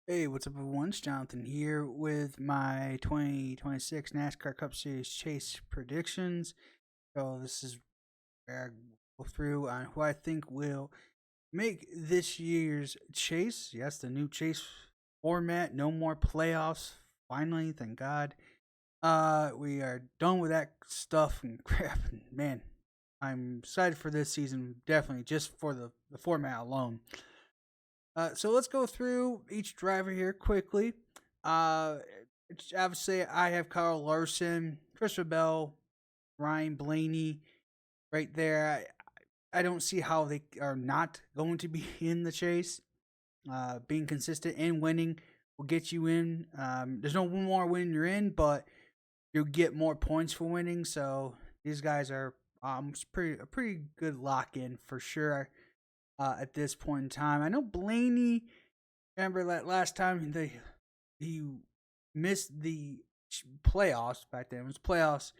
Hey, what's up, everyone? It's Jonathan here with my 2026 NASCAR Cup Series chase predictions. So, this is where I go through on who I think will make this year's chase. Yes, the new chase format. No more playoffs. Finally, thank God. We are done with that stuff and crap. And man, I'm excited for this season, definitely, just for the format alone. So let's go through each driver here quickly. Uh, Obviously, I have Kyle Larson, Christopher Bell, Ryan Blaney right there. I don't see how they are not going to be in the chase. Being consistent and winning will get you in. There's no one more win you're in, but you'll get more points for winning. So these guys are a pretty good lock in for sure at this point in time. I know Blaney. Remember that last time he missed the playoffs back then. It was playoffs,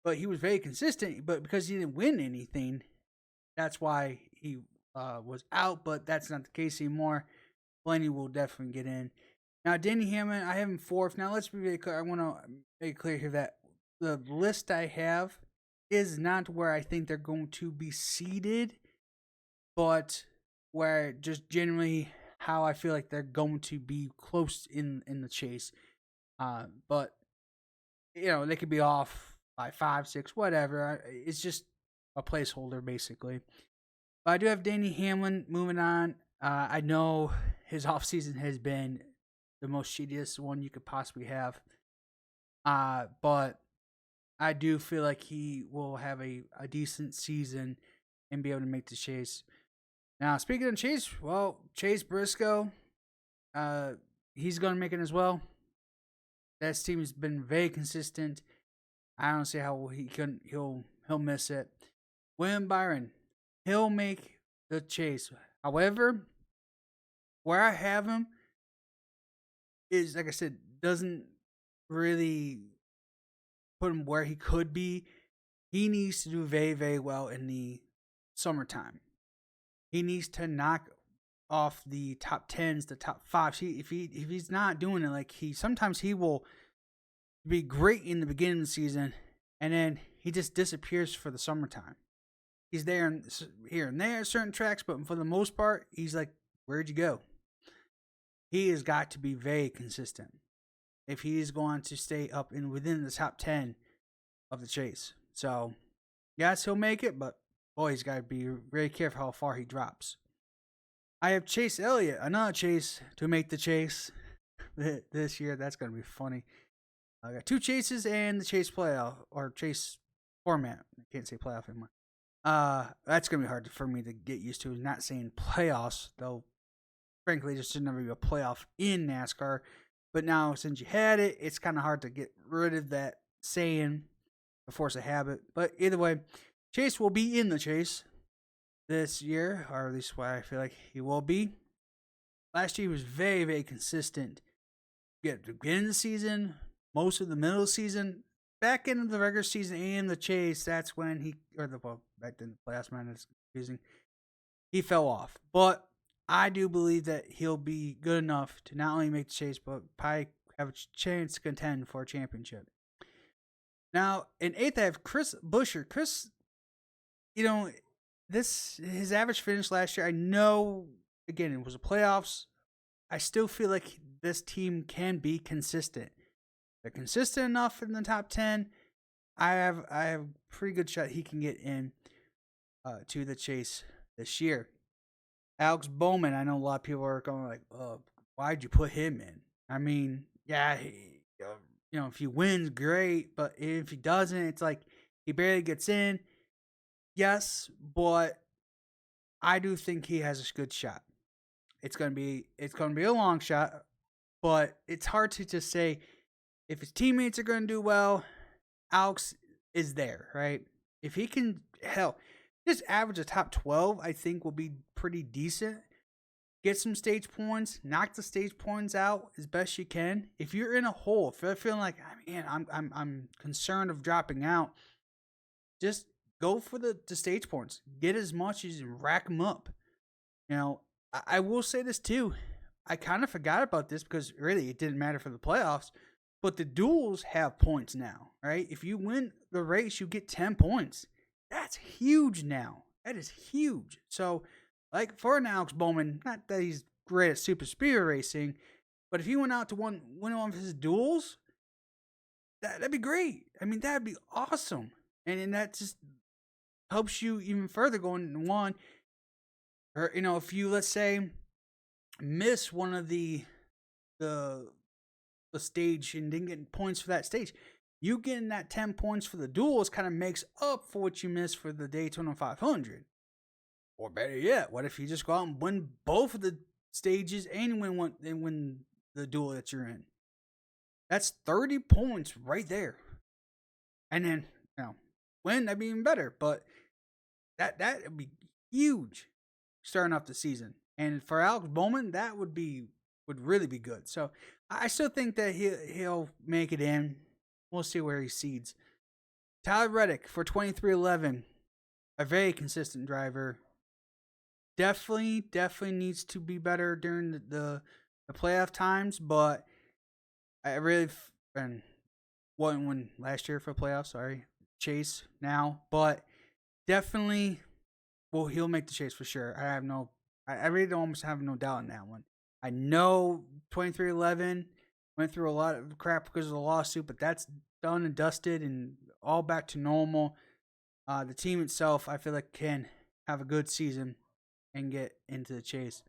but he was very consistent. But because he didn't win anything, that's why he was out. But that's not the case anymore. Blaney will definitely get in. Now, Danny Hamlin, I have him fourth. Now, let's be very clear. I want to make clear here that the list I have is not where I think they're going to be seated, but where just generally how I feel like they're going to be close in the chase. But they could be off by 5, 6, whatever. It's just a placeholder basically. But I do have Danny Hamlin moving on. I know his offseason has been the most shittiest one you could possibly have. But I do feel like he will have a decent season and be able to make the chase. Now, speaking of Chase, well, Chase Briscoe, uh, he's going to make it as well. That team has been very consistent. I don't see how he'll miss it. William Byron, he'll make the chase. However, where I have him is, like I said, doesn't really put him where he could be. He needs to do very, very well in the summertime. He needs to knock off the top tens, the top fives. If he's not doing it, like sometimes he will be great in the beginning of the season, and then he just disappears for the summertime. He's there here and there, certain tracks, but for the most part, he's like, "Where'd you go?" He has got to be very consistent if he is going to stay up in within the top 10 of the chase. So, yes, he'll make it, but boy, he's got to be very careful how far he drops. I have Chase Elliott, another Chase to make the chase this year. That's going to be funny. I got 2 chases and the chase playoff or chase format. I can't say playoff anymore. That's going to be hard for me to get used to. Not saying playoffs, though. Frankly, there should never be a playoff in NASCAR. But now, since you had it, it's kind of hard to get rid of that saying, to force a habit. But either way, Chase will be in the chase this year, or at least why I feel like he will be. Last year, he was very, very consistent. Get the beginning of the season, most of the middle of the season, back into the regular season and the chase. That's when back then the playoffs, man, it's confusing. He fell off, but I do believe that he'll be good enough to not only make the chase, but probably have a chance to contend for a championship. Now, in eighth, I have Chris Buescher. Chris, his average finish last year, I know, again, it was a playoffs. I still feel like this team can be consistent. They're consistent enough in the top 10. I have a pretty good shot he can get in to the chase this year. Alex Bowman, I know a lot of people are going like, why'd you put him in? I mean, yeah, if he wins, great, but if he doesn't, it's like he barely gets in. Yes, but I do think he has a good shot. It's gonna be a long shot, but it's hard to just say if his teammates are gonna do well. Alex is there, right? If he can, just average a top 12, I think will be pretty decent. Get some stage points, knock the stage points out as best you can. If you're in a hole, if you're feeling like, man, I'm concerned of dropping out, just go for the stage points. Get as much as you rack them up. I will say this too. I kind of forgot about this because really it didn't matter for the playoffs. But the duels have points now, right? If you win the race, you get 10 points. That's huge now. That is huge. So, like for an Alex Bowman, not that he's great at super speed racing, but if he went out to win one of his duels, that'd be great. I mean, that'd be awesome. And that just helps you even further going one. Or, if you, let's say, miss one of the stage and didn't get points for that stage, you getting that 10 points for the duels kind of makes up for what you missed for the Daytona 500. Or better yet, what if you just go out and win both of the stages and win the duel that you're in? That's 30 points right there. And then, win, that'd be even better. But that would be huge starting off the season. And for Alex Bowman, that would really be good. So I still think that he'll make it in. We'll see where he seeds. Tyler Reddick for 2311, a very consistent driver. Definitely needs to be better during the playoff times, but I really won last year for playoffs. Sorry, chase now, but definitely, he'll make the chase for sure. I really almost have no doubt in that one. I know 2311 went through a lot of crap because of the lawsuit, but that's done and dusted and all back to normal. The team itself, I feel like, can have a good season and get into the chase.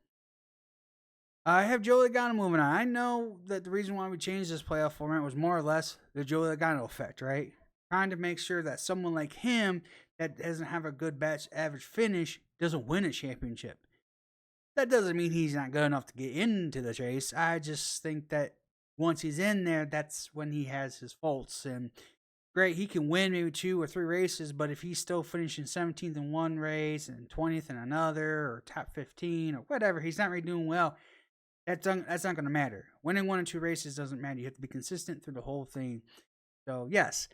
I have Joey Logano moving on. I know that the reason why we changed this playoff format was more or less the Joey Logano effect, right? Trying to make sure that someone like him that doesn't have a good batch average finish doesn't win a championship. That doesn't mean he's not good enough to get into the chase. I just think that once he's in there, that's when he has his faults. And great, he can win maybe 2 or 3 races, but if he's still finishing 17th in one race and 20th in another, or top 15 or whatever, he's not really doing well. That's not going to matter. Winning 1 or 2 races doesn't matter. You have to be consistent through the whole thing. So yes,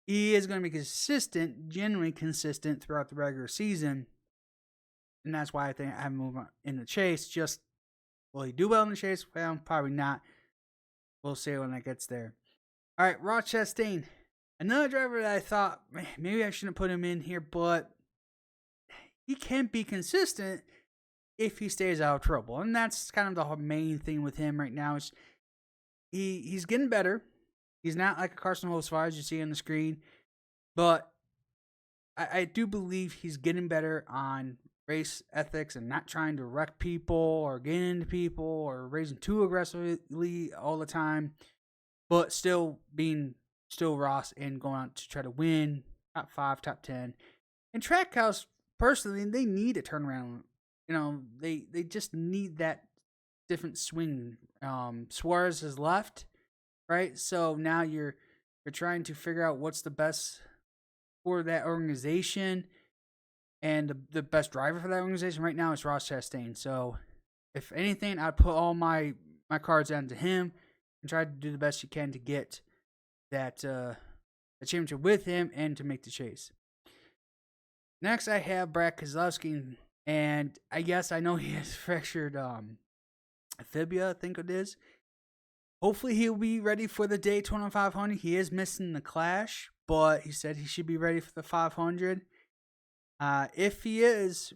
he is going to be consistent, genuinely consistent throughout the regular season. And that's why I think I move on in the chase. Just, will he do well in the chase? Well, probably not. We'll see when that gets there. All right, Ross Chastain. Another driver that I thought, maybe I shouldn't put him in here, but he can be consistent if he stays out of trouble. And that's kind of the main thing with him right now. Is he's getting better. He's not like a Carson Hocevar, as you see on the screen. But I do believe he's getting better on race ethics and not trying to wreck people or get into people or racing too aggressively all the time, but still being Ross and going out to try to win top 5, top 10. And Trackhouse, personally, they need a turnaround. They just need that different swing. Suarez has left, right? So now you're trying to figure out what's the best for that organization. And the best driver for that organization right now is Ross Chastain. So, if anything, I'd put all my cards onto him and try to do the best you can to get that championship with him and to make the chase. Next, I have Brad Keselowski, and I guess I know he has fractured fibula, I think it is. Hopefully, he'll be ready for the Daytona 500. He is missing the Clash, but he said he should be ready for the 500. If he is,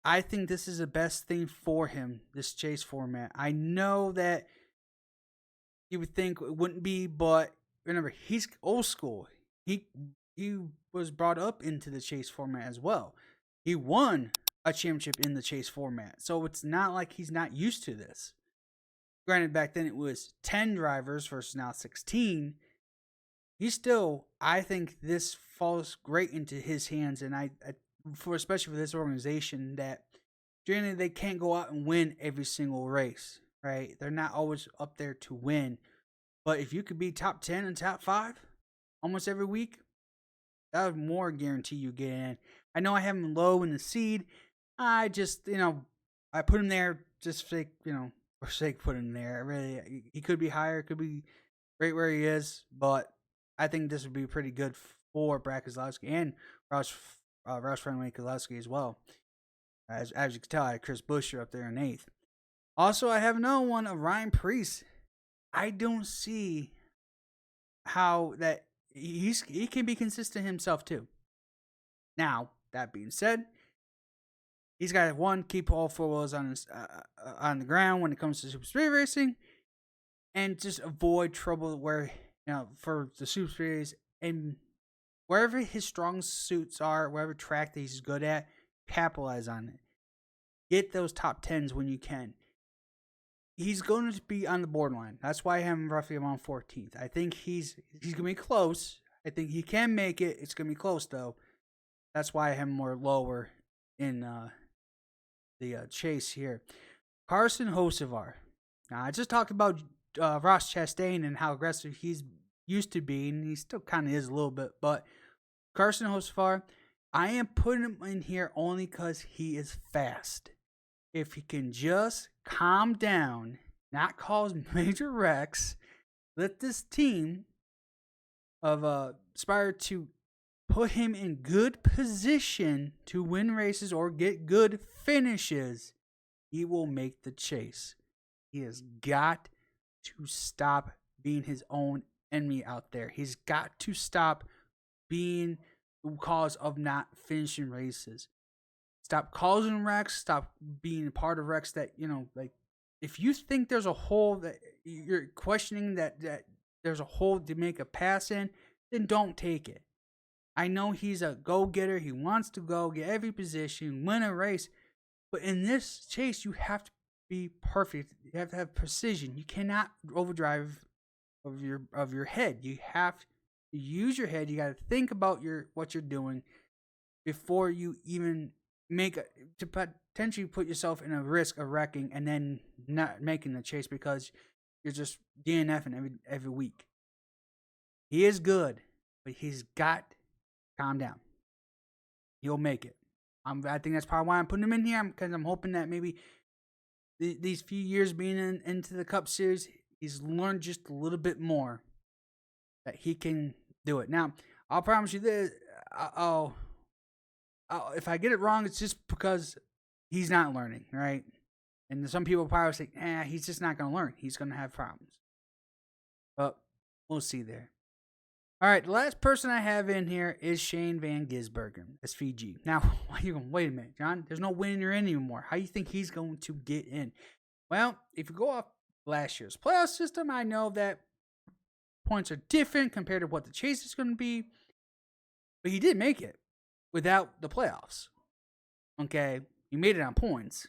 I think this is the best thing for him, this chase format. I know that you would think it wouldn't be, but remember, he's old school. He was brought up into the chase format as well. He won a championship in the chase format, so it's not like he's not used to this. Granted, back then it was 10 drivers versus now 16. He's still, I think this falls great into his hands, and especially for this organization, that generally they can't go out and win every single race, right? They're not always up there to win. But if you could be top 10 and top 5 almost every week, that would more guarantee you get in. I know I have him low in the seed. I just, I put him there just for sake putting him there. Really, he could be higher, could be right where he is, but I think this would be pretty good for Brad Keselowski and Roush Friendly Keselowski as well. As you can tell, I had Chris Buescher up there in 8th. Also, I have another one of Ryan Priest. I don't see how that he can be consistent himself too. Now, that being said, he's got one, keep all four wheels on the ground when it comes to super speed racing, and just avoid trouble where for the super speeds and wherever his strong suits are, wherever track that he's good at, capitalize on it. Get those top tens when you can. He's going to be on the borderline. That's why I have him roughly around 14th. I think he's going to be close. I think he can make it. It's going to be close though. That's why I have him more lower in the chase here. Carson Hocevar. Now I just talked about Ross Chastain and how aggressive he's used to be, and he still kind of is a little bit. But Carson Hocevar, I am putting him in here only because he is fast. If he can just calm down, not cause major wrecks, let this team of aspire to put him in good position to win races or get good finishes, he will make the chase. He has got to stop being his own enemy out there. He's got to stop being the cause of not finishing races. Stop causing wrecks. Stop being a part of wrecks that, like, if you think there's a hole that you're questioning that there's a hole to make a pass in, then don't take it. I know he's a go-getter. He wants to go get every position, win a race. But in this chase, you have to be perfect. You have to have precision. You cannot overdrive of your head. You have to use your head. You got to think about what you're doing before you even to potentially put yourself in a risk of wrecking and then not making the chase because you're just DNFing every week. He is good, but he's got to calm down. He'll make it. I think that's probably why I'm putting him in here, because I'm hoping that maybe these few years being into the Cup Series, he's learned just a little bit more that he can do it. Now, I'll promise you this. If I get it wrong, it's just because he's not learning, right? And some people probably say, he's just not going to learn. He's going to have problems. But we'll see there. All right, the last person I have in here is Shane Van Gisbergen, SVG. Now, you're going, wait a minute, John. There's no winner in anymore. How do you think he's going to get in? Well, if you go off last year's playoff system, I know that points are different compared to what the chase is going to be. But he did make it without the playoffs. Okay, he made it on points.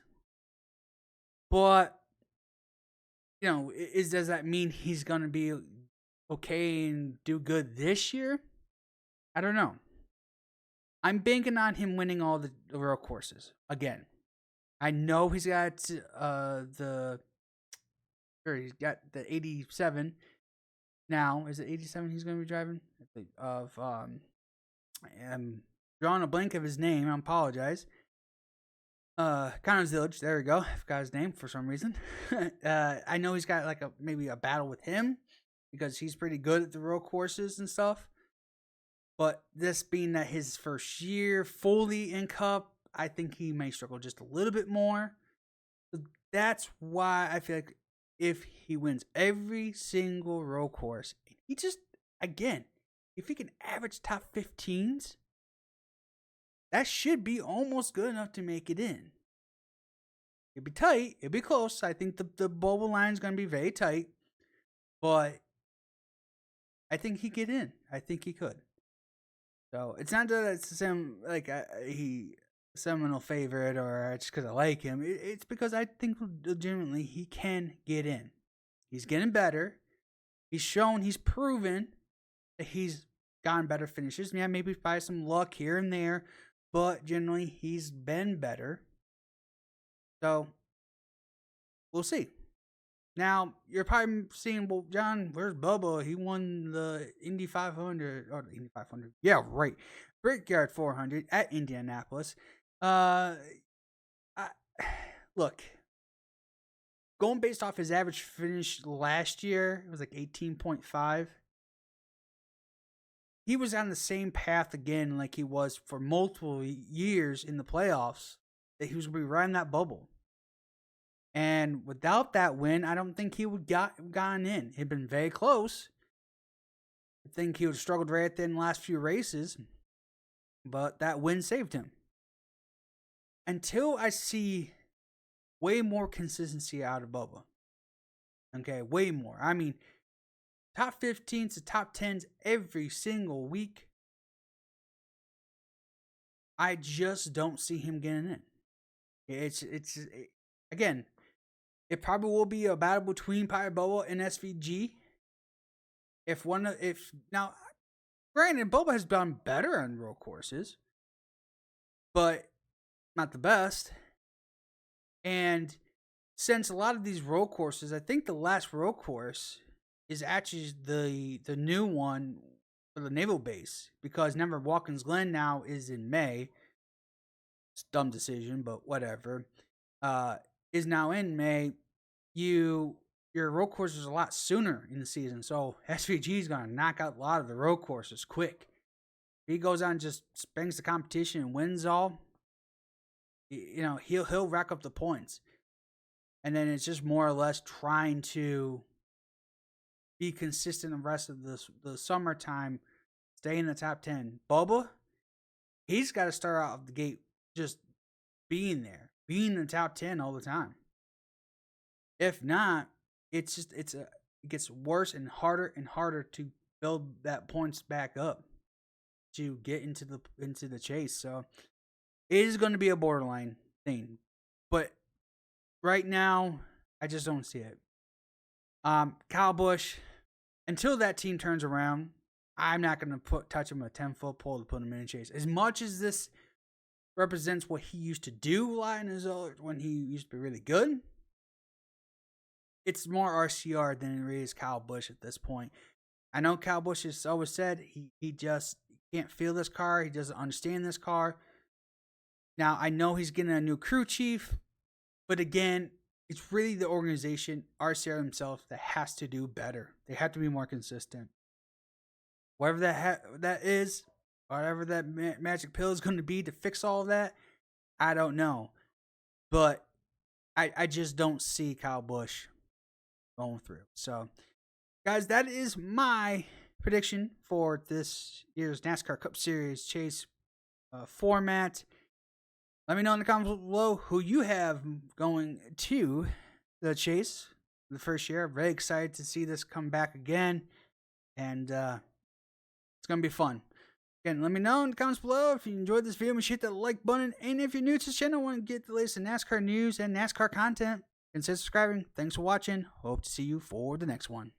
But, does that mean he's going to be okay and do good this year? I don't know. I'm banking on him winning all the road courses again. I know he's got the 87 now. Is it 87 he's going to be driving? I'm drawing a blank of his name. I apologize. Connor Zillage. There we go. I forgot his name for some reason. I know he's got maybe a battle with him because he's pretty good at the road courses and stuff. But this being that his first year fully in Cup, I think he may struggle just a little bit more. So that's why I feel like if he wins every single road course, he just, again, if he can average top 15s, that should be almost good enough to make it in. It'd be tight. It'd be close. I think the bubble line is going to be very tight. But I think he'd get in. I think he could. So it's not that it's some he seminal favorite or just because I like him. It's because I think legitimately he can get in. He's getting better. He's proven that he's gotten better finishes. Yeah, maybe by some luck here and there, but generally he's been better. So we'll see. Now, you're probably seeing, well, John, where's Bubba? He won the Indy 500, or the Indy 500. Yeah, right. Brickyard 400 at Indianapolis. Look, going based off his average finish last year, it was like 18.5. He was on the same path again like he was for multiple years in the playoffs, that he was going to be riding that bubble. And without that win, I don't think he would gotten in. It'd been very close. I think he would have struggled right at the end the last few races, but that win saved him. Until I see way more consistency out of Bubba. Okay, way more. I mean, top 15s to top 10s every single week. I just don't see him getting in. Again, it probably will be a battle between Bubba and SVG. Now, granted, Bubba has done better on road courses, but not the best. And since a lot of these road courses, I think the last road course is actually the new one for the naval base, because Never Watkins Glen now is in May. It's a dumb decision, but whatever. Is now in May. Your road courses a lot sooner in the season, so SVG is gonna knock out a lot of the road courses quick. If he goes on and just spanks the competition and wins all, he'll rack up the points, and then it's just more or less trying to be consistent the rest of the summertime, stay in the top 10. Bubba, he's got to start out of the gate just being there, being in the top 10 all the time. If not, it gets worse and harder to build that points back up to get into the chase. So it is going to be a borderline thing, but right now I just don't see it. Kyle Busch, until that team turns around, I'm not going to touch him a 10-foot pole to put him in a chase. As much as this represents what he used to do when he used to be really good, it's more RCR than it is Kyle Busch at this point. I know Kyle Busch has always said he just can't feel this car. He doesn't understand this car. Now, I know he's getting a new crew chief, but again, it's really the organization, RCR himself, that has to do better. They have to be more consistent. Whatever that is, whatever that magic pill is going to be to fix all of that, I don't know. But I just don't see Kyle Busch going through. So, guys, that is my prediction for this year's NASCAR Cup Series chase format. Let me know in the comments below who you have going to the chase the first year. I'm very excited to see this come back again, and it's going to be fun. Again, let me know in the comments below if you enjoyed this video. Make sure to hit that like button, and if you're new to this channel and want to get the latest in NASCAR news and NASCAR content, consider subscribing. Thanks for watching. Hope to see you for the next one.